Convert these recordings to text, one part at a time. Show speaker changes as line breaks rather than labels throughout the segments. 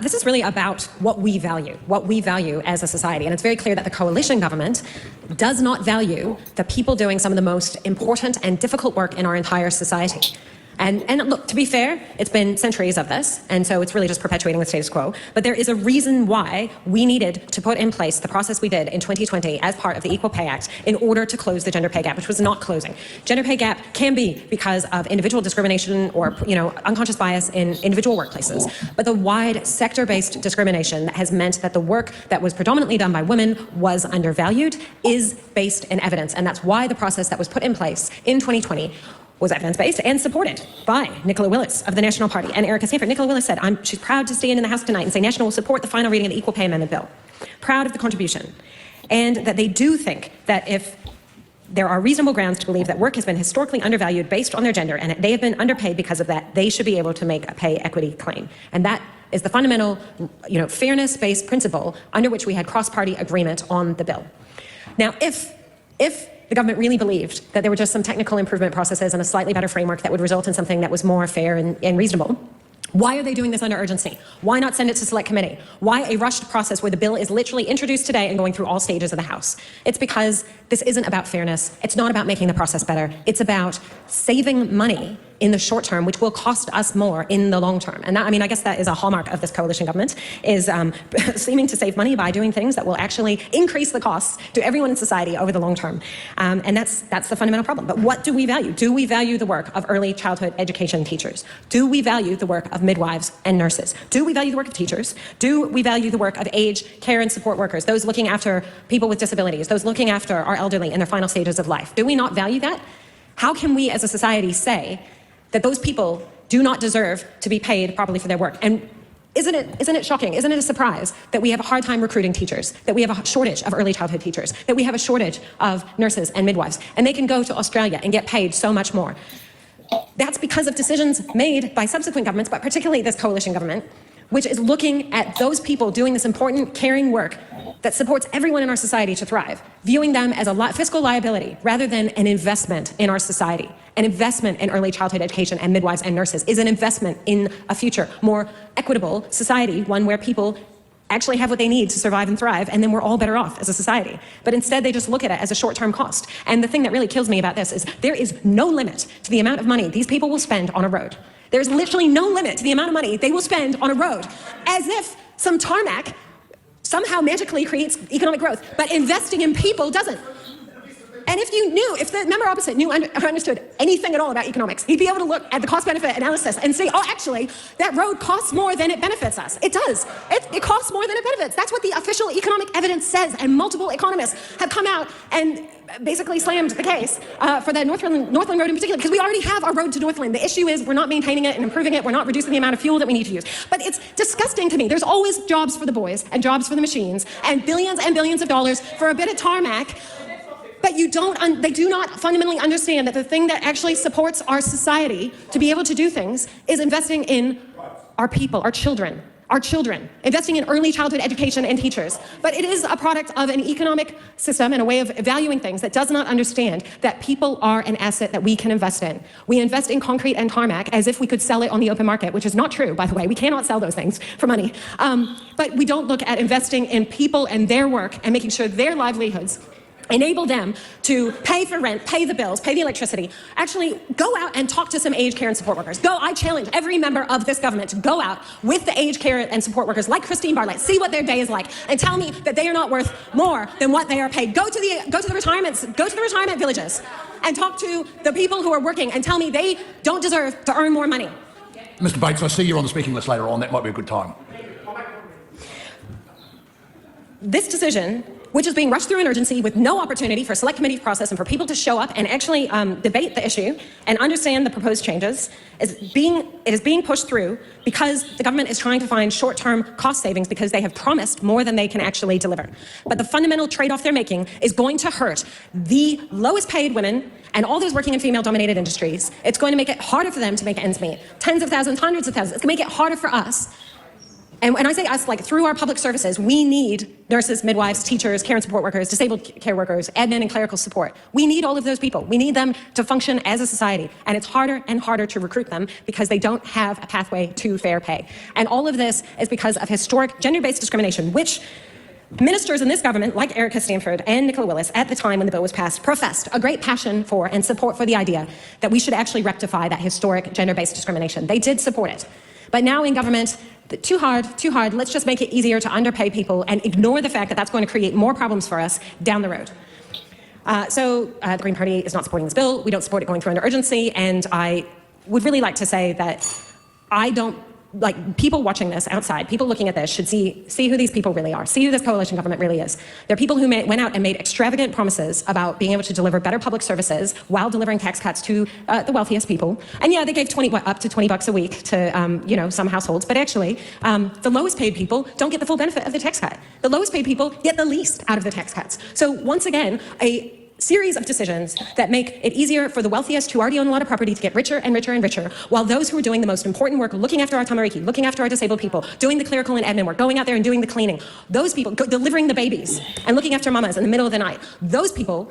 This is really about what we value as a society. And it's very clear that the coalition government does not value the people doing some of the most important and difficult work in our entire society. And look, to be fair, it's been centuries of this, and so it's really just perpetuating the status quo. But there is a reason why we needed to put in place the process we did in 2020 as part of the Equal Pay Act in order to close the gender pay gap, which was not closing. Gender pay gap can be because of individual discrimination or, unconscious bias in individual workplaces. But the wide sector-based discrimination that has meant that the work that was predominantly done by women was undervalued is based in evidence. And that's why the process that was put in place in 2020 was evidence-based and supported by Nicola Willis of the National Party and Erica Sanford. Nicola Willis said, she's proud to stand in the House tonight and say National will support the final reading of the Equal Pay Amendment Bill. Proud of the contribution. And that they do think that if there are reasonable grounds to believe that work has been historically undervalued based on their gender and they have been underpaid because of that, they should be able to make a pay equity claim. And that is the fundamental, fairness-based principle under which we had cross-party agreement on the bill. Now, if the government really believed that there were just some technical improvement processes and a slightly better framework that would result in something that was more fair and reasonable, why are they doing this under urgency? Why not send it to select committee? Why a rushed process where the bill is literally introduced today and going through all stages of the House? It's because this isn't about fairness. It's not about making the process better. It's about saving money in the short term, which will cost us more in the long term. And that, I guess that is a hallmark of this coalition government, is seeming to save money by doing things that will actually increase the costs to everyone in society over the long term. And that's the fundamental problem. But what do we value? Do we value the work of early childhood education teachers? Do we value the work of midwives and nurses? Do we value the work of teachers? Do we value the work of aged care and support workers, those looking after people with disabilities, those looking after our elderly in their final stages of life? Do we not value that? How can we as a society say that those people do not deserve to be paid properly for their work? And isn't it shocking? Isn't it a surprise that we have a hard time recruiting teachers, that we have a shortage of early childhood teachers, that we have a shortage of nurses and midwives, and they can go to Australia and get paid so much more? That's because of decisions made by subsequent governments, but particularly this coalition government, which is looking at those people doing this important, caring work that supports everyone in our society to thrive, viewing them as a fiscal liability rather than an investment in our society. An investment in early childhood education and midwives and nurses is an investment in a future, more equitable society, one where people actually have what they need to survive and thrive, and then we're all better off as a society. But instead, they just look at it as a short-term cost. And the thing that really kills me about this is there is no limit to the amount of money these people will spend on a road. There's literally no limit to the amount of money they will spend on a road, as if some tarmac somehow magically creates economic growth, but investing in people doesn't. And if the member opposite understood anything at all about economics, he'd be able to look at the cost-benefit analysis and say, oh, actually, that road costs more than it benefits us. It does. It costs more than it benefits. That's what the official economic evidence says, and multiple economists have come out and basically slammed the case for that Northland Road in particular, because we already have our road to Northland. The issue is we're not maintaining it and improving it. We're not reducing the amount of fuel that we need to use. But it's disgusting to me. There's always jobs for the boys and jobs for the machines and billions of dollars for a bit of tarmac. But they do not fundamentally understand that the thing that actually supports our society to be able to do things is investing in our people, our children, investing in early childhood education and teachers. But it is a product of an economic system and a way of valuing things that does not understand that people are an asset that we can invest in. We invest in concrete and tarmac as if we could sell it on the open market, which is not true, by the way. We cannot sell those things for money. But we don't look at investing in people and their work and making sure their livelihoods enable them to pay for rent, pay the bills, pay the electricity. Actually, go out and talk to some aged care and support workers. I challenge every member of this government to go out with the aged care and support workers like Christine Bartlett, see what their day is like, and tell me that they are not worth more than what they are paid. Go to the retirement villages and talk to the people who are working and tell me they don't deserve to earn more money.
Mr. Bates, I see you're on the speaking list later on. That might be a good time.
This decision, which is being rushed through in urgency with no opportunity for a select committee process and for people to show up and actually debate the issue and understand the proposed changes, is being pushed through because the government is trying to find short-term cost savings because they have promised more than they can actually deliver. But the fundamental trade-off they're making is going to hurt the lowest paid women and all those working in female-dominated industries. It's going to make it harder for them to make ends meet. Tens of thousands, hundreds of thousands. It's going to make it harder for us. And when I say us, like through our public services, we need nurses, midwives, teachers, care and support workers, disabled care workers, admin and clerical support. We need all of those people. We need them to function as a society. And it's harder and harder to recruit them because they don't have a pathway to fair pay. And all of this is because of historic gender-based discrimination, which ministers in this government, like Erica Stanford and Nicola Willis, at the time when the bill was passed, professed a great passion for and support for the idea that we should actually rectify that historic gender-based discrimination. They did support it. But now in government, too hard, let's just make it easier to underpay people and ignore the fact that that's going to create more problems for us down the road. So the Green Party is not supporting this bill. We don't support it going through under urgency. And I would really like to say that I don't, like, people watching this outside, people looking at this should see who these people really are, see who this coalition government really is. They're people who went out and made extravagant promises about being able to deliver better public services while delivering tax cuts to the wealthiest people. And yeah, they gave up to $20 a week to some households, but actually the lowest paid people don't get the full benefit of the tax cut. The lowest paid people get the least out of the tax cuts. So once again, a series of decisions that make it easier for the wealthiest who already own a lot of property to get richer and richer and richer, while those who are doing the most important work, looking after our tamariki, looking after our disabled people, doing the clerical and admin work, going out there and doing the cleaning, those people, delivering the babies and looking after mamas in the middle of the night, those people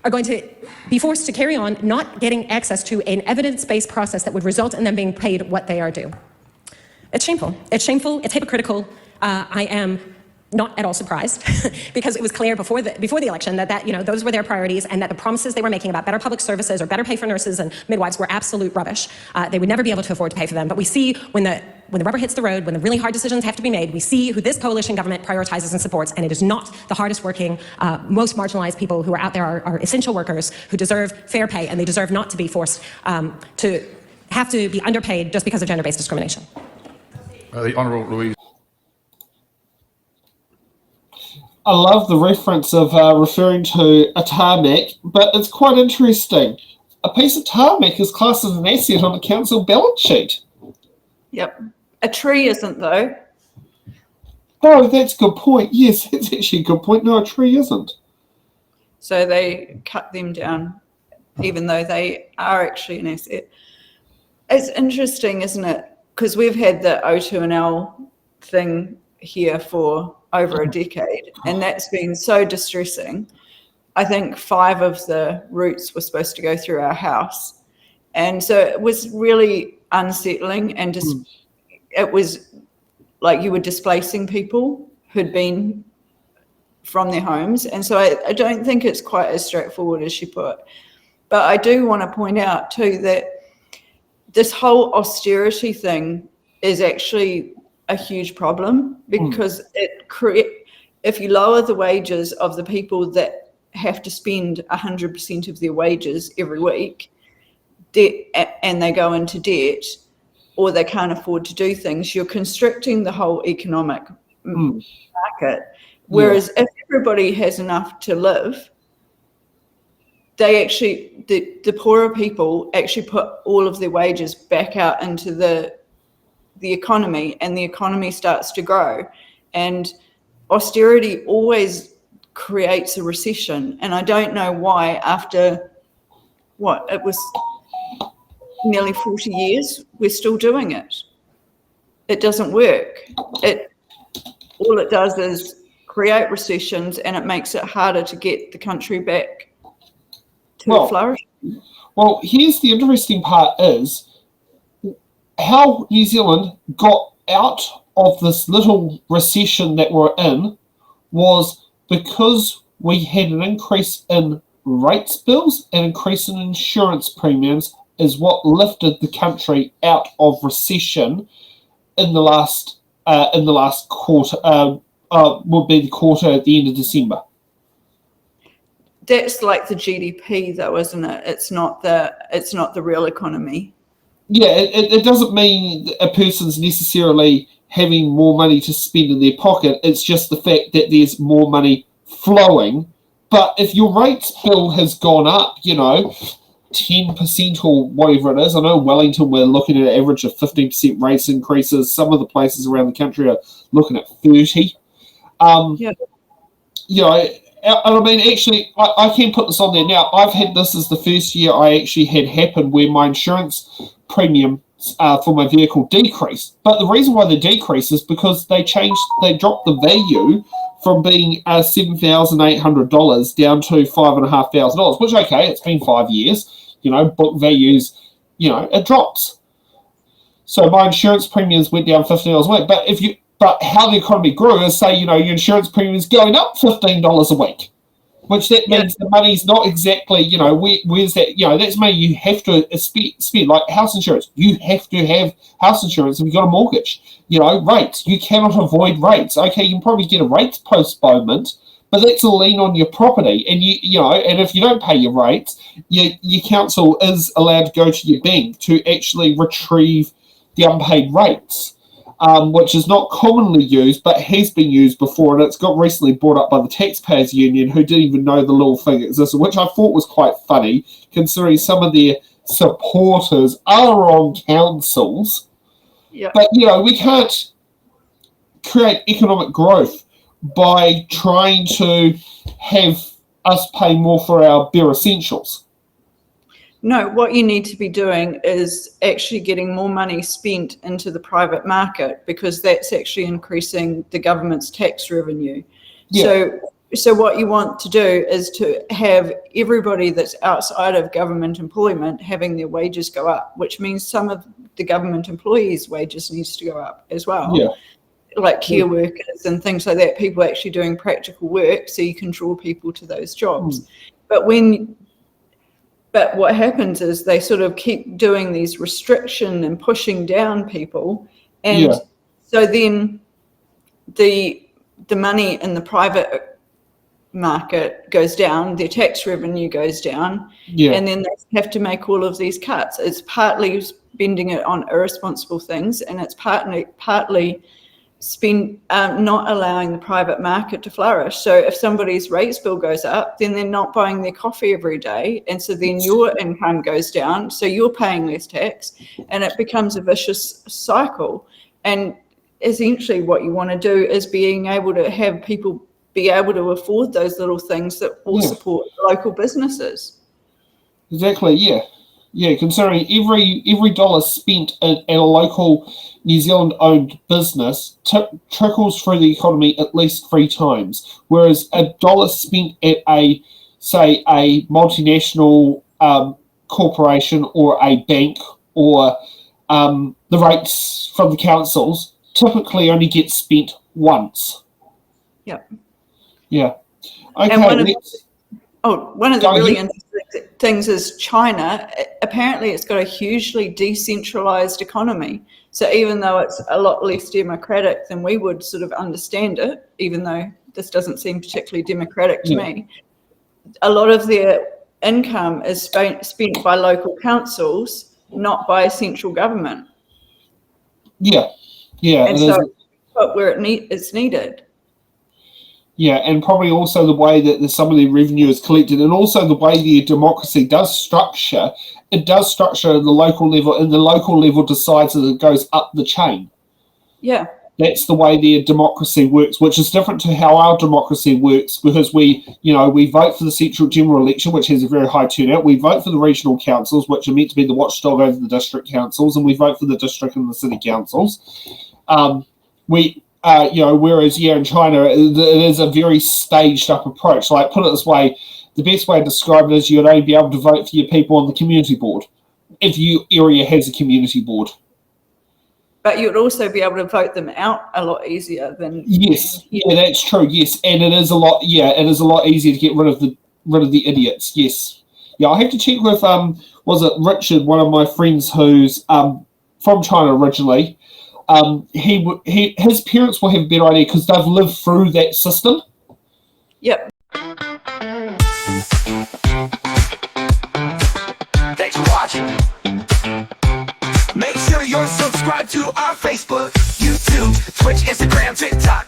are going to be forced to carry on not getting access to an evidence-based process that would result in them being paid what they are due. It's shameful. It's shameful. It's hypocritical. I am not at all surprised because it was clear before the election that those were their priorities and that the promises they were making about better public services or better pay for nurses and midwives were absolute rubbish. They would never be able to afford to pay for them. But we see when the rubber hits the road, when the really hard decisions have to be made, we see who this coalition government prioritizes and supports, and it is not the hardest working, most marginalized people who are out there are essential workers who deserve fair pay, and they deserve not to be forced to have to be underpaid just because of gender-based discrimination.
The Honourable Louise.
I love the reference of referring to a tarmac, but it's quite interesting. A piece of tarmac is classed as an asset on a council balance sheet.
Yep. A tree isn't, though.
Oh, that's a good point. Yes, that's actually a good point. No, a tree isn't.
So they cut them down, even though they are actually an asset. It's interesting, isn't it? Because we've had the O2&L thing here for over a decade, and that's been so distressing. I think 5 of the routes were supposed to go through our house, and so it was really unsettling, and just it was like you were displacing people who'd been from their homes, and so I don't think it's quite as straightforward as she put. But I do want to point out too that this whole austerity thing is actually a huge problem, because if you lower the wages of the people that have to spend 100% of their wages every week, and they go into debt, or they can't afford to do things, you're constricting the whole economic market. Whereas if everybody has enough to live, they actually, the poorer people actually put all of their wages back out into the economy, and the economy starts to grow. And austerity always creates a recession. And I don't know why after, it was nearly 40 years, we're still doing it. It doesn't work. All it does is create recessions, and it makes it harder to get the country back to flourishing.
Well, here's the interesting part is how New Zealand got out of this little recession that we're in was because we had an increase in rates bills and increase in insurance premiums is what lifted the country out of recession in the last quarter. Would be the quarter at the end of December.
That's like the GDP, though, isn't it? It's not the real economy.
Yeah, it doesn't mean a person's necessarily having more money to spend in their pocket. It's just the fact that there's more money flowing. But if your rates bill has gone up, 10% or whatever it is. I know Wellington, we're looking at an average of 15% rates increases. Some of the places around the country are looking at 30. And I mean, actually, I can put this on there now. I've had this as the first year I actually had happen where my insurance premium for my vehicle decreased. But the reason why they decreased is because they dropped the value from being $7,800 down to $5,500, which, okay, it's been 5 years, book values, it drops. So my insurance premiums went down $15 a week. But how the economy grew is, say, your insurance premium is going up $15 a week, which that means the money's not exactly, where's that, that's money you have to spend, like house insurance. You have to have house insurance if you've got a mortgage. Rates. You cannot avoid rates. Okay, you can probably get a rates postponement, but that's a lien on your property. And, and if you don't pay your rates, your council is allowed to go to your bank to actually retrieve the unpaid rates. Which is not commonly used, but has been used before, and it's got recently brought up by the Taxpayers Union, who didn't even know the little thing existed, which I thought was quite funny, considering some of their supporters are on councils. Yeah. But, we can't create economic growth by trying to have us pay more for our bare essentials.
No, what you need to be doing is actually getting more money spent into the private market, because that's actually increasing the government's tax revenue. Yeah. So what you want to do is to have everybody that's outside of government employment having their wages go up, which means some of the government employees' wages needs to go up as well. Yeah. Like care workers and things like that, people actually doing practical work, so you can draw people to those jobs. But what happens is they sort of keep doing these restriction and pushing down people. And so then the money in the private market goes down, their tax revenue goes down, and then they have to make all of these cuts. It's partly spending it on irresponsible things, and it's partly not allowing the private market to flourish. So if somebody's rates bill goes up, then they're not buying their coffee every day, and so then your income goes down, so you're paying less tax, and it becomes a vicious cycle. And essentially what you want to do is being able to have people be able to afford those little things that will support local businesses.
Exactly, yeah, considering every dollar spent at a local New Zealand-owned business trickles through the economy at least 3 times, whereas a dollar spent at a multinational corporation or a bank or the rates from the councils typically only get spent once.
Yep.
Yeah.
Okay. And one of the really interesting things is China. Apparently, it's got a hugely decentralized economy. So even though it's a lot less democratic than we would sort of understand it, even though this doesn't seem particularly democratic to me, a lot of their income is spent by local councils, not by central government.
Yeah.
And so where it's needed.
Yeah, and probably also the way that some of the revenue is collected, and also the way the democracy does structure. It does structure at the local level, and the local level decides that it goes up the chain.
Yeah.
That's the way their democracy works, which is different to how our democracy works, because we vote for the central general election, which has a very high turnout. We vote for the regional councils, which are meant to be the watchdog over the district councils, and we vote for the district and the city councils. Whereas in China, it is a very staged up approach. Like, put it this way, the best way to describe it is you'd only be able to vote for your people on the community board if your area has a community board.
But you'd also be able to vote them out a lot easier than.
Yes, yeah, that's true. Yes, and it is a lot. Yeah, it is a lot easier to get rid of the idiots. Yes, yeah. I have to check with was it Richard, one of my friends who's from China originally. His parents will have a better idea because they've lived through that system.
Yep.
Thanks for watching. Make sure you're subscribed to our Facebook, YouTube, Twitch, Instagram, TikTok.